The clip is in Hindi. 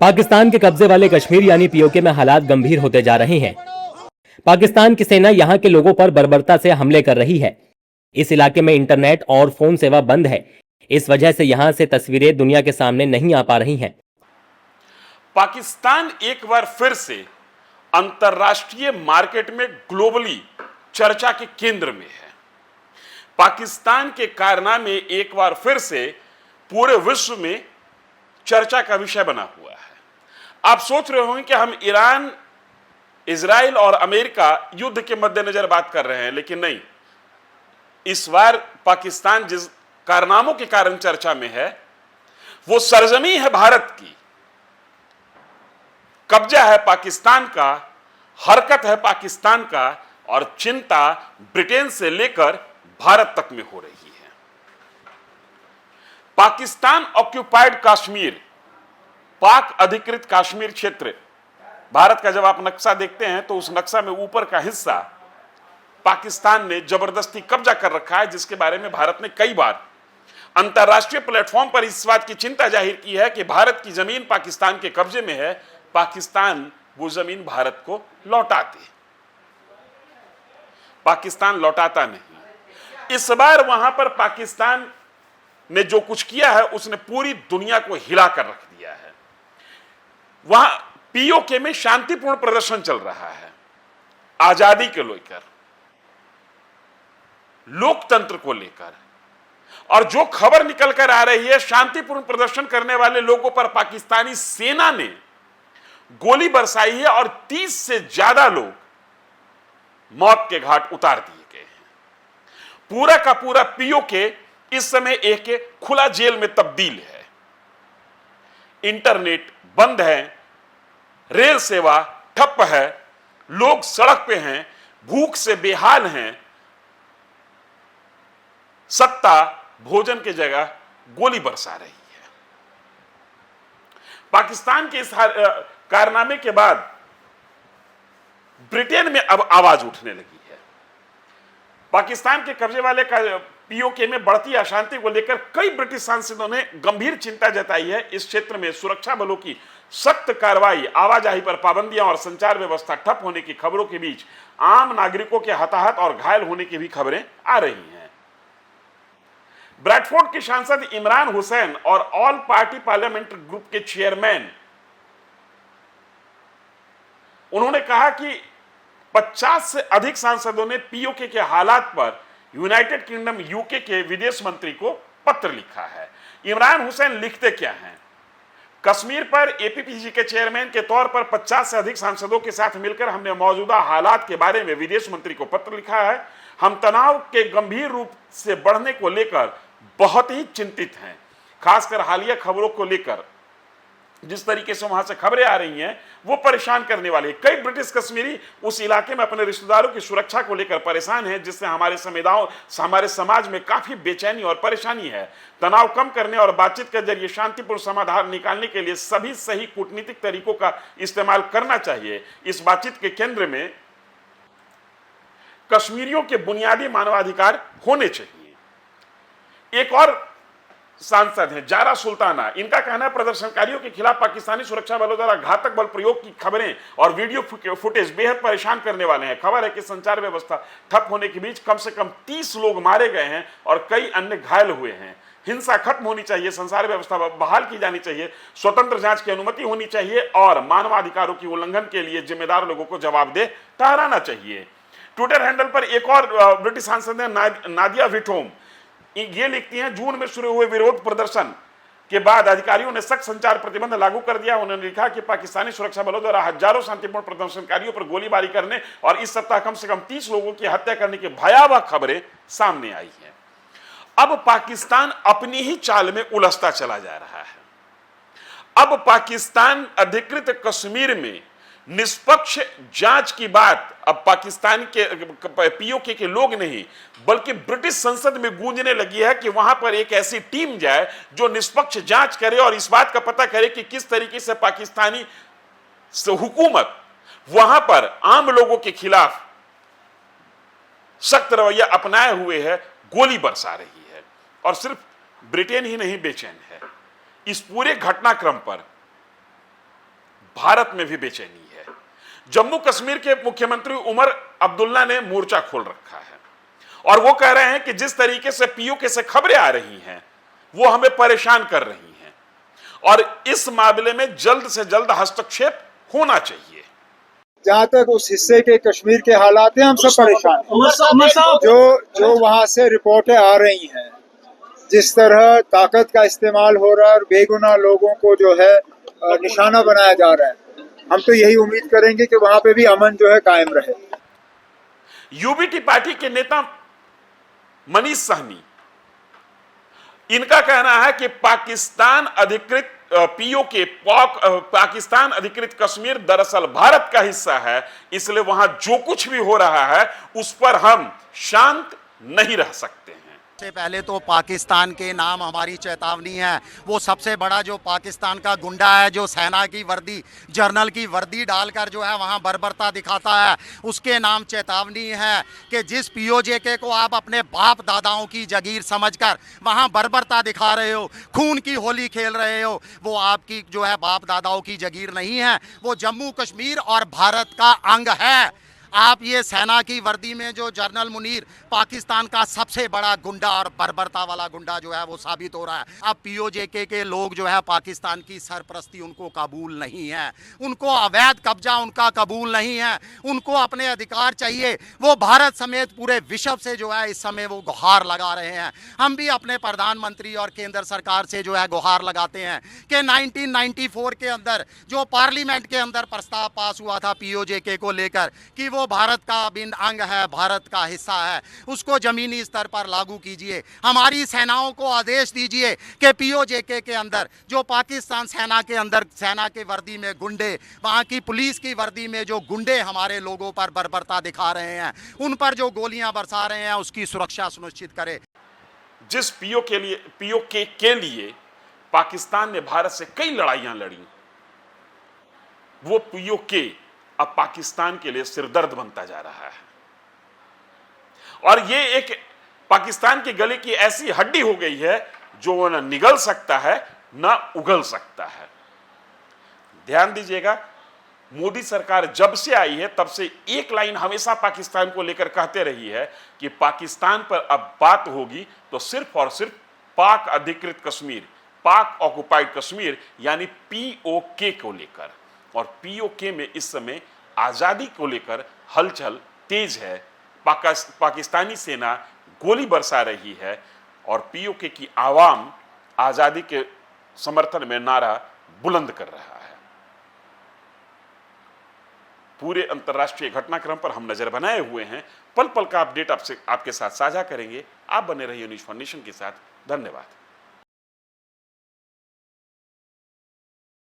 पाकिस्तान के कब्जे वाले कश्मीर यानी पीओके में हालात गंभीर होते जा रहे हैं। पाकिस्तान की सेना यहां के लोगों पर बर्बरता से हमले कर रही है। इस इलाके में इंटरनेट और फोन सेवा बंद है। इस वजह से यहां से तस्वीरें दुनिया के सामने नहीं आ पा रही हैं। पाकिस्तान एक बार फिर से अंतर्राष्ट्रीय मार्केट में ग्लोबली चर्चा के केंद्र में है। पाकिस्तान के कारनामे एक बार फिर से पूरे विश्व में चर्चा का विषय बना हुआ है। आप सोच रहे होंगे कि हम ईरान, इजराइल और अमेरिका युद्ध के मद्देनजर बात कर रहे हैं, लेकिन नहीं। इस बार पाकिस्तान जिस कारनामों के कारण चर्चा में है वो सरजमी है भारत की, कब्जा है पाकिस्तान का, हरकत है पाकिस्तान का, और चिंता ब्रिटेन से लेकर भारत तक में हो रही है। पाकिस्तान ऑक्यूपाइड कश्मीर, पाक अधिकृत कश्मीर क्षेत्र, भारत का जब आप नक्शा देखते हैं तो उस नक्शा में ऊपर का हिस्सा पाकिस्तान ने जबरदस्ती कब्जा कर रखा है, जिसके बारे में भारत ने कई बार अंतर्राष्ट्रीय प्लेटफॉर्म पर इस बात की चिंता जाहिर की है कि भारत की जमीन पाकिस्तान के कब्जे में है, पाकिस्तान वो जमीन भारत को लौटा दे। पाकिस्तान लौटाता नहीं। इस बार वहां पर पाकिस्तान ने जो कुछ किया है उसने पूरी दुनिया को हिला कर रख दिया है। वहां पीओके में शांतिपूर्ण प्रदर्शन चल रहा है, आजादी को लेकर, लोकतंत्र को लेकर, और जो खबर निकल कर आ रही है, शांतिपूर्ण प्रदर्शन करने वाले लोगों पर पाकिस्तानी सेना ने गोली बरसाई है और 30 से ज्यादा लोग मौत के घाट उतार दिए गए हैं। पूरा का पूरा पीओके इस समय एक खुला जेल में तब्दील है। इंटरनेट बंद है, रेल सेवा ठप है, लोग सड़क पे हैं, भूख से बेहाल हैं। सत्ता भोजन की जगह गोली बरसा रही है। पाकिस्तान के इस कारनामे के बाद ब्रिटेन में अब आवाज उठने लगी है। पाकिस्तान के कब्जे वाले पीओके में बढ़ती अशांति को लेकर कई ब्रिटिश सांसदों ने गंभीर चिंता जताई है। इस क्षेत्र में सुरक्षा बलों की सख्त कार्रवाई, आवाजाही पर पाबंदियां और संचार व्यवस्था ठप होने की खबरों के बीच आम नागरिकों के हताहत और घायल होने की भी खबरें आ रही हैं। ब्रैडफोर्ड के सांसद इमरान हुसैन और ऑल पार्टी पार्लियामेंट्री ग्रुप के चेयरमैन, उन्होंने कहा कि 50 से अधिक सांसदों ने पीओके के हालात पर यूनाइटेड किंगडम यूके के विदेश मंत्री को पत्र लिखा है। इमरान हुसैन लिखते क्या हैं? कश्मीर पर एपीपीजी के चेयरमैन के तौर पर 50 से अधिक सांसदों के साथ मिलकर हमने मौजूदा हालात के बारे में विदेश मंत्री को पत्र लिखा है। हम तनाव के गंभीर रूप से बढ़ने को लेकर बहुत ही चिंतित हैं, खासकर हालिया खबरों को लेकर। जिस तरीके से वहां से खबरें आ रही हैं वो परेशान करने वाली है। कई ब्रिटिश कश्मीरी उस इलाके में अपने रिश्तेदारों की सुरक्षा को लेकर परेशान हैं, जिससे हमारे समाज में काफी बेचैनी और परेशानी है। तनाव कम करने और बातचीत के जरिए शांतिपूर्ण समाधान निकालने के लिए सभी सही कूटनीतिक तरीकों का इस्तेमाल करना चाहिए। इस बातचीत के केंद्र में कश्मीरियों के बुनियादी मानवाधिकार होने चाहिए। एक और सांसद हैं जारा सुल्ताना, इनका कहना है प्रदर्शनकारियों के खिलाफ पाकिस्तानी सुरक्षा बलों द्वारा घातक बल प्रयोग की खबरें और वीडियो फुटेज बेहद परेशान करने वाले हैं। खबर है कि संचार व्यवस्था ठप होने के बीच कम से कम 30 लोग मारे गए हैं और कई अन्य घायल हुए हैं। हिंसा खत्म होनी चाहिए, संचार व्यवस्था बहाल की जानी चाहिए, स्वतंत्र जांच की अनुमति होनी चाहिए और मानवाधिकारों की उल्लंघन के लिए जिम्मेदार लोगों को जवाबदेह ठहराना चाहिए। ट्विटर हैंडल पर एक और ब्रिटिश सांसद है नादिया विटोम, ये लिखती हैं, जून में शुरू हुए विरोध प्रदर्शन के बाद अधिकारियों ने सख्त संचार प्रतिबंध लागू कर दिया। उन्होंने लिखा कि पाकिस्तानी सुरक्षा बलों द्वारा हजारों शांतिपूर्ण प्रदर्शनकारियों पर गोलीबारी करने और इस सप्ताह कम से कम 30 लोगों की हत्या करने की भयावह खबरें सामने आई हैं। अब पाकिस्तान अपनी ही चाल में उलझता चला जा रहा है। अब पाकिस्तान अधिकृत कश्मीर में निष्पक्ष जांच की बात अब पाकिस्तान के पीओके के लोग नहीं बल्कि ब्रिटिश संसद में गूंजने लगी है कि वहां पर एक ऐसी टीम जाए जो निष्पक्ष जांच करे और इस बात का पता करे कि किस तरीके से पाकिस्तानी हुकूमत वहां पर आम लोगों के खिलाफ सख्त रवैया अपनाए हुए है, गोली बरसा रही है। और सिर्फ ब्रिटेन ही नहीं बेचैन है। इस पूरे घटनाक्रम पर भारत में भी बेचैनी है। जम्मू कश्मीर के मुख्यमंत्री उमर अब्दुल्ला ने मोर्चा खोल रखा है और वो कह रहे हैं कि जिस तरीके से पीओके से खबरें आ रही हैं वो हमें परेशान कर रही हैं और इस मामले में जल्द से जल्द हस्तक्षेप होना चाहिए। जहाँ तक उस हिस्से के कश्मीर के हालात हैं, हम सब परेशान हैं। जो वहाँ से रिपोर्टें आ रही हैं, जिस तरह ताकत का इस्तेमाल हो रहा है और बेगुनाह लोगों को जो है निशाना बनाया जा रहा है, हम तो यही उम्मीद करेंगे कि वहाँ पे भी अमन जो है कायम रहे। यूबीटी पार्टी के नेता मनीष सहनी, इनका कहना है कि पाकिस्तान अधिकृत पीओके पाकिस्तान अधिकृत कश्मीर दरअसल भारत का हिस्सा है, इसलिए वहां जो कुछ भी हो रहा है उस पर हम शांत नहीं रह सकते हैं। सबसे पहले तो पाकिस्तान के नाम हमारी चेतावनी है। वो सबसे बड़ा जो पाकिस्तान का गुंडा है, जो सेना की वर्दी, जर्नल की वर्दी डालकर जो है वहाँ बर्बरता दिखाता है, उसके नाम चेतावनी है कि जिस पीओजेके को आप अपने बाप दादाओं की जागीर समझकर वहाँ बर्बरता दिखा रहे हो, खून की होली खेल रहे हो, वो आपकी जो है बाप दादाओं की जागीर नहीं है, वो जम्मू कश्मीर और भारत का अंग है। आप ये सेना की वर्दी में जो जनरल मुनीर पाकिस्तान का सबसे बड़ा गुंडा और बर्बरता वाला गुंडा जो है वो साबित हो रहा है। अब पीओजेके के लोग जो है पाकिस्तान की सरपरस्ती उनको कबूल नहीं है, उनको अवैध कब्जा उनका कबूल नहीं है, उनको अपने अधिकार चाहिए। वो भारत समेत पूरे विश्व से जो है इस समय वो गुहार लगा रहे हैं। हम भी अपने प्रधानमंत्री और केंद्र सरकार से जो है गुहार लगाते हैं कि 1994 के अंदर जो पार्लियामेंट के अंदर प्रस्ताव पास हुआ था पीओजेके को लेकर कि वो भारत का अभिन्न अंग है, भारत का हिस्सा है, उसको जमीनी स्तर पर लागू कीजिए। हमारी सेनाओं को आदेश दीजिए कि पीओजेके के अंदर जो पाकिस्तान सेना के अंदर सेना के वर्दी में गुंडे, वहाँ की पुलिस की वर्दी में जो गुंडे हमारे लोगों पर बर्बरता दिखा रहे हैं, उन पर जो गोलियां बरसा रहे हैं, उसकी सुरक्षा सुनिश्चित करे। जिस पीओके के लिए पाकिस्तान ने भारत से कई लड़ाइयां लड़ी, वो पीओके अब पाकिस्तान के लिए सिरदर्द बनता जा रहा है और ये एक पाकिस्तान की गले की ऐसी हड्डी हो गई है जो न निगल सकता है न उगल सकता है। ध्यान दीजिएगा, मोदी सरकार जब से आई है तब से एक लाइन हमेशा पाकिस्तान को लेकर कहते रही है कि पाकिस्तान पर अब बात होगी तो सिर्फ और सिर्फ पाक अधिकृत कश्मीर, पाक ऑक्युपाइड कश्मीर यानी पीओके को लेकर। और पीओके में इस समय आजादी को लेकर हलचल तेज है। पाकिस्तानी सेना गोली बरसा रही है और पीओके की आवाम आजादी के समर्थन में नारा बुलंद कर रहा है। पूरे अंतर्राष्ट्रीय घटनाक्रम पर हम नजर बनाए हुए हैं। पल पल का अपडेट आपके साथ साझा करेंगे। आप बने रहिए न्यूज़ फॉर नेशन के साथ। धन्यवाद।